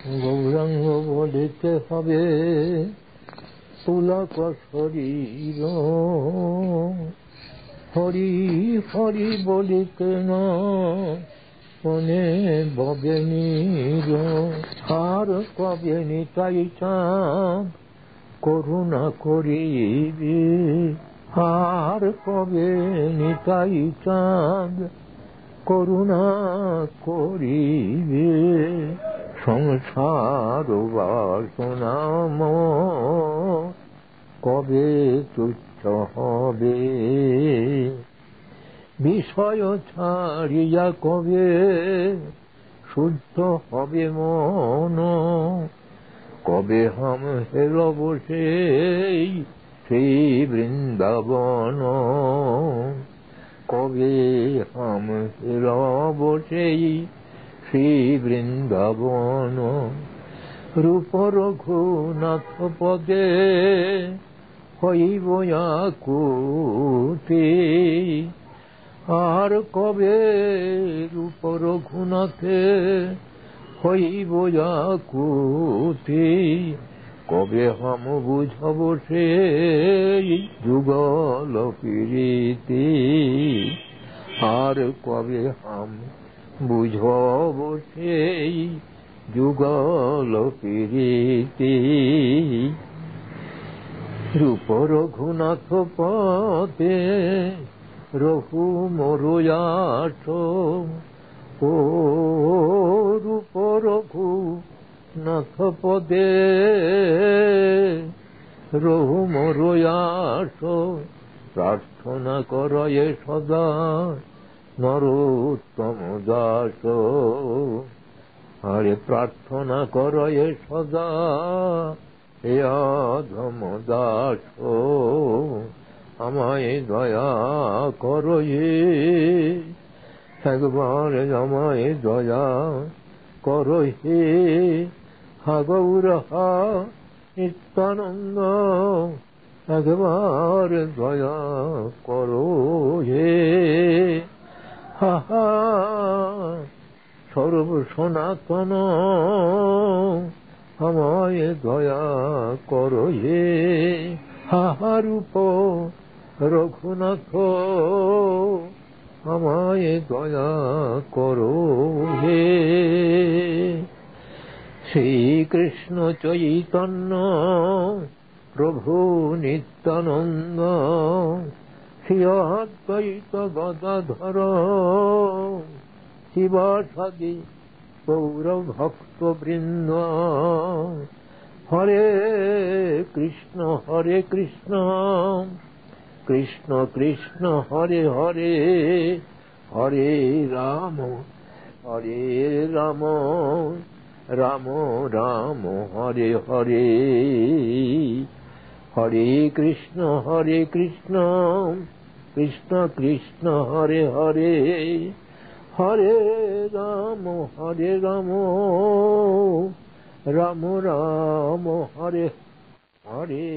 গৌরাঙ্গ বলিতে হবে পুলক শরীর, হরি হরি বলিতে না মনে ভবে নীর। আর কবে নিতাই চাঁদ করুণা করিবে, আর কবে নিতাই চাঁদ করুণা করিবে। সংসার বাসনাম কবে তুচ্ছ হবে, বিষয় ছাড়িয়া কবে শুদ্ধ হবে মন। কবে হাম হেরব সেই শ্রী বৃন্দাবন, কবে হাম হেরব সেই শ্রী বৃন্দাবন। রূপ রঘুনাথ পদে হইব আকুতি, আর কবে রূপ রঘুনাথে হইব আকুতি। কবে হাম বুঝব সেই যুগল প্রীতি, আর কবে হাম বুঝব সেই যুগল প্রীতি। রূপ রঘুনাথ পদে রঘু মরুয়াঠ, ও রূপ রঘুনাথ পদে রঘু মরুয়াঠ। প্রার্থনা করয়ে সদা নরোত্তম দাস, আরে প্রার্থনা করয়ে সদা হে অধম দাস। আমায় দয়া করয়ে, একবার আমায় দয়া করহে। হা গৌর হা নিত্যানন্দ, একবার দয়া করো হে। হা হা সর্ব সনাতন, আমায় দয়া করো হে। হা হা রূপ রঘুনাথ, আমায় দয়া করো হে। শ্রীকৃষ্ণ চৈতন্য প্রভু নিত্যানন্দ, শ্রী অদ্বৈত গদাধর শিবাসাদি গৌর ভক্ত বৃন্দ। হরে কৃষ্ণ কৃষ্ণ কৃষ্ণ হরে হরে, হরে রাম রাম রাম হরে হরে। হরে কৃষ্ণ কৃষ্ণ কৃষ্ণ হরে হরে, হরে রাম রাম রাম হরে হরে।